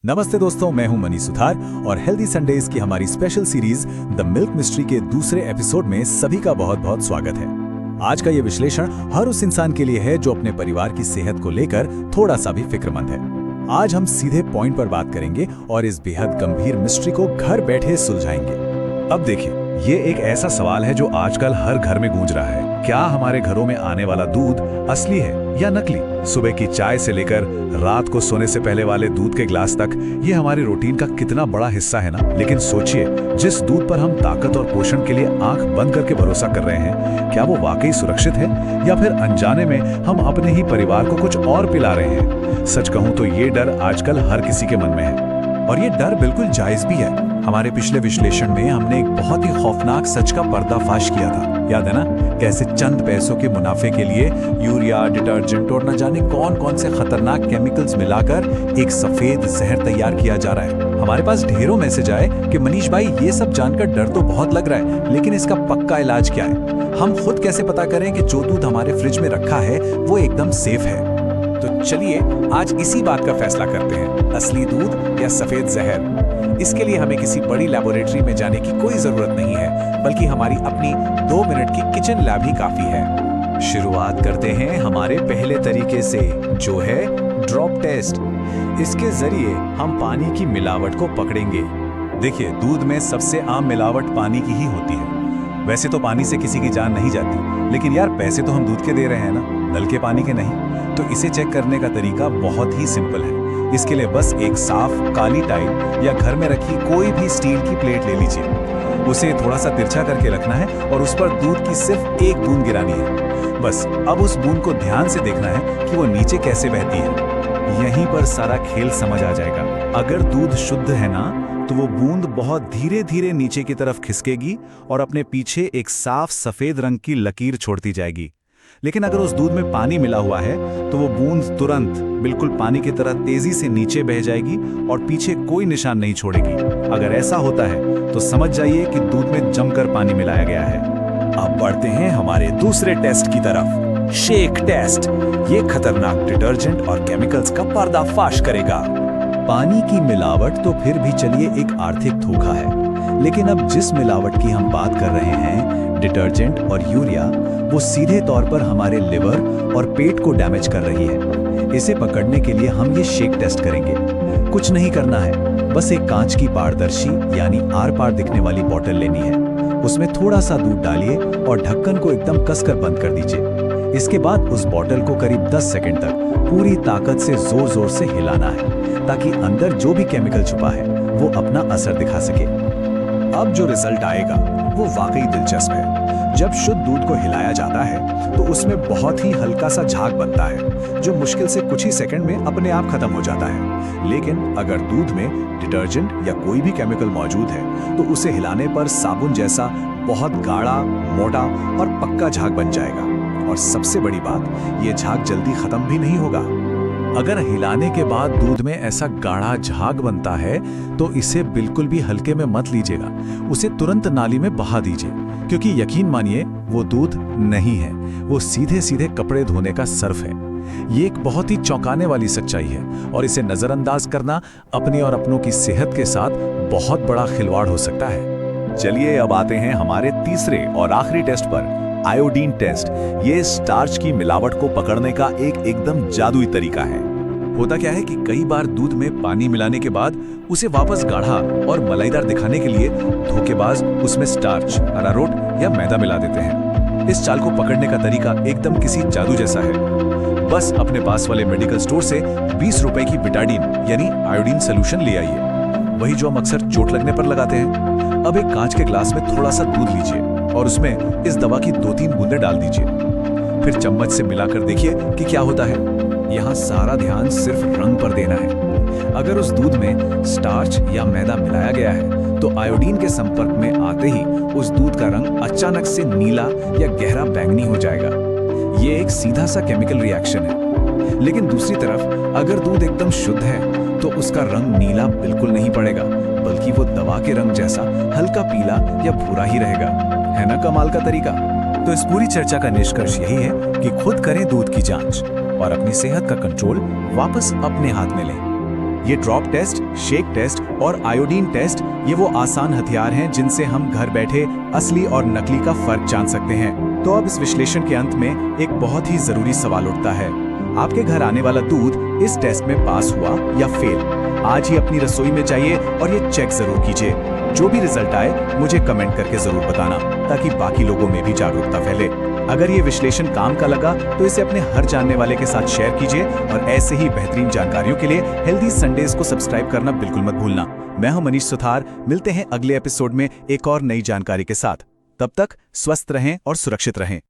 नमस्ते दोस्तों, मैं हूं मनीष सुथार और हेल्दी संडेज की हमारी special series the milk mystery के दूसरे एपिसोड में सभी का बहुत बहुत स्वागत है। आज का ये विश्लेषण हर उस इंसान के लिए है जो अपने परिवार की सेहत को लेकर थोड़ा सा भी फिक्रमंद है। आज हम सीधे पॉइंट पर बात करेंगे और इस बेहद गंभीर मिस्ट्री को घर बैठे सुलझाएंगे। अब देखिए, ये एक ऐसा सवाल है जो आजकल हर घर में गूंज रहा है। क्या हमारे घरों में आने वाला दूध असली है या नकली? सुबह की चाय से लेकर रात को सोने से पहले वाले दूध के ग्लास तक ये हमारे रूटीन का कितना बड़ा हिस्सा है ना। लेकिन सोचिए, जिस दूध पर हम ताकत और पोषण के लिए आंख बंद करके भरोसा कर रहे हैं, क्या वो वाकई सुरक्षित है या फिर अनजाने में हम अपने ही परिवार को कुछ और पिला रहे हैं? सच कहूं तो ये डर आजकल हर किसी के मन में है और ये डर बिल्कुल जायज भी है। हमारे पिछले विश्लेषण में हमने एक बहुत ही खौफनाक सच का पर्दाफाश किया था, याद है ना? कैसे चंद पैसों के मुनाफे के लिए यूरिया, डिटर्जेंट और न जाने कौन कौन से खतरनाक केमिकल्स मिलाकर एक सफेद जहर तैयार किया जा रहा है। हमारे पास ढेरों मैसेज आए कि मनीष भाई, ये सब जानकर डर तो बहुत लग रहा है, लेकिन इसका पक्का इलाज क्या है? हम खुद कैसे पता करें कि जो दूध हमारे फ्रिज में रखा है वो एकदम सेफ है? तो चलिए आज इसी बात का फैसला करते हैं, असली दूध या सफेद जहर। इसके लिए हमें किसी बड़ी लैबोरेटरी में जाने की कोई जरूरत नहीं है, बल्कि हमारी अपनी 2 मिनट की किचन लैब ही काफी है। शुरुआत करते हैं हमारे पहले तरीके से, जो है ड्रॉप टेस्ट। इसके जरिए हम पानी की मिलावट को पकड़ेंगे। देखिए, दूध में सबसे आम मिलावट पानी की ही होती है। वैसे तो पानी से किसी की जान नहीं जाती, लेकिन यार पैसे तो हम दूध के दे रहे हैं ना, नल के पानी के नहीं। तो इसे चेक करने का तरीका बहुत ही सिंपल है। इसके लिए बस एक साफ काली टाइल या घर में रखी कोई भी स्टील की प्लेट ले लीजिए। उसे थोड़ा सा तिरछा करके रखना है और उस पर दूध की सिर्फ एक बूंद गिरानी है। बस अब उस बूंद को ध्यान से देखना है कि वो नीचे कैसे बहती है। यहीं पर सारा खेल समझ आ जाएगा। अगर दूध शुद्ध है ना, तो वो बूंद बहुत धीरे धीरे नीचे की तरफ खिसकेगी और अपने पीछे एक साफ सफेद रंग की लकीर छोड़ती जाएगी। लेकिन अगर उस दूध में पानी मिला हुआ है तो वो बूंद तुरंत बिल्कुल पानी की तरह तेजी से नीचे बह जाएगी और पीछे कोई निशान नहीं छोड़ेगी। अगर ऐसा होता है तो समझ जाइए कि दूध में जमकर पानी मिलाया गया है। अब बढ़ते हैं हमारे दूसरे टेस्ट की तरफ, शेक टेस्ट। ये खतरनाक डिटर्जेंट और केमिकल्स का पर्दाफाश करेगा। पानी की मिलावट तो फिर भी चलिए एक आर्थिक धोखा है, लेकिन अब जिस मिलावट की हम बात कर रहे हैं, डिटर्जेंट और यूरिया, वो सीधे तौर पर हमारे लिवर और पेट को डैमेज कर रही है। इसे पकड़ने के लिए हम ये शेक टेस्ट करेंगे। कुछ नहीं करना है, बस एक कांच की पारदर्शी यानी आर पार दिखने वाली बोतल लेनी है। उसमें थोड़ा सा दूध डालिए और ढक्कन को एकदम कसकर बंद कर दीजिए। इसके बाद उस बोतल को करीब 10 सेकंड तक पूरी ताकत से जोर जोर से हिलाना है, ताकि अंदर जो भी केमिकल छुपा है वो अपना असर दिखा सके। अब जो रिजल्ट आएगा वो वाकई दिलचस्प है। जब शुद्ध दूध को हिलाया जाता है तो उसमें बहुत ही हल्का सा झाग बनता है, जो मुश्किल से कुछ ही सेकंड में अपने आप खत्म हो जाता है। लेकिन अगर दूध में डिटर्जेंट या कोई भी केमिकल मौजूद है तो उसे हिलाने पर साबुन जैसा बहुत गाढ़ा, मोटा और पक्का झाग बन जाएगा। और सबसे बड़ी बात, ये झाग जल्दी खत्म भी नहीं होगा। अगर हिलाने के बाद दूध में ऐसा गाढ़ा झाग बनता है तो इसे बिल्कुल भी हल्के में मत लीजिएगा। उसे तुरंत नाली में बहा दीजिए, क्योंकि यकीन मानिए वो दूध नहीं है, वो सीधे सीधे कपड़े धोने का सर्फ है। ये एक बहुत ही चौंकाने वाली सच्चाई है और इसे नजरअंदाज करना अपनी और अपनों की सेहत के साथ बहुत बड़ा खिलवाड़ हो सकता है। चलिए अब आते हैं हमारे तीसरे और आखिरी टेस्ट पर, आयोडीन टेस्ट। ये स्टार्च की मिलावट को पकड़ने का एक एकदम जादुई तरीका है। होता क्या है कि कई बार दूध में पानी मिलाने के बाद उसे वापस गाढ़ा और मलाईदार दिखाने के लिए धोखेबाज उसमें स्टार्च, अरारोट या मैदा मिला देते हैं। इस चाल को पकड़ने का तरीका एकदम किसी जादू जैसा है। बस अपने पास वाले मेडिकल स्टोर से 20 रुपए की बिटाडीन यानी आयोडीन सोल्यूशन ले आइए, वही जो हम अक्सर चोट लगने पर लगाते हैं। अब एक कांच के ग्लास में थोड़ा सा दूध लीजिए और उसमें इस दवा की 2-3 बूंदें डाल दीजिए। फिर चम्मच से मिलाकर देखिए कि क्या होता है। यहाँ सारा ध्यान सिर्फ रंग पर देना है। अगर उस दूध में स्टार्च या मैदा मिलाया गया है तो आयोडीन के संपर्क में आते ही उस दूध का रंग अचानक से नीला या गहरा बैंगनी हो जाएगा। ये एक सीधा सा केमिकल रिएक्शन है। लेकिन दूसरी तरफ अगर दूध एकदम शुद्ध है तो उसका रंग नीला बिल्कुल नहीं पड़ेगा, बल्कि वो दवा के रंग जैसा हल्का पीला या भूरा ही रहेगा। है ना कमाल का तरीका? तो इस पूरी चर्चा का निष्कर्ष यही है कि खुद करें दूध की जांच और अपनी सेहत का कंट्रोल वापस अपने हाथ में लें। ये ड्रॉप टेस्ट, शेक टेस्ट और आयोडीन टेस्ट ये वो आसान हथियार हैं जिनसे हम घर बैठे असली और नकली का फर्क जान सकते हैं। तो अब इस विश्लेषण के अंत में एक बहुत ही जरूरी सवाल उठता है, आपके घर आने वाला दूध इस टेस्ट में पास हुआ या फेल? आज ही अपनी रसोई में जाइए और ये चेक जरूर कीजिए। जो भी रिजल्ट आए मुझे कमेंट करके जरूर बताना, ताकि बाकी लोगों में भी जागरूकता फैले। अगर ये विश्लेषण काम का लगा तो इसे अपने हर जानने वाले के साथ शेयर कीजिए और ऐसे ही बेहतरीन जानकारियों के लिए हेल्दी संडेज को सब्सक्राइब करना बिल्कुल मत भूलना। मैं हूं मनीष सुथार, मिलते हैं अगले एपिसोड में एक और नई जानकारी के साथ। तब तक स्वस्थ रहें और सुरक्षित रहें।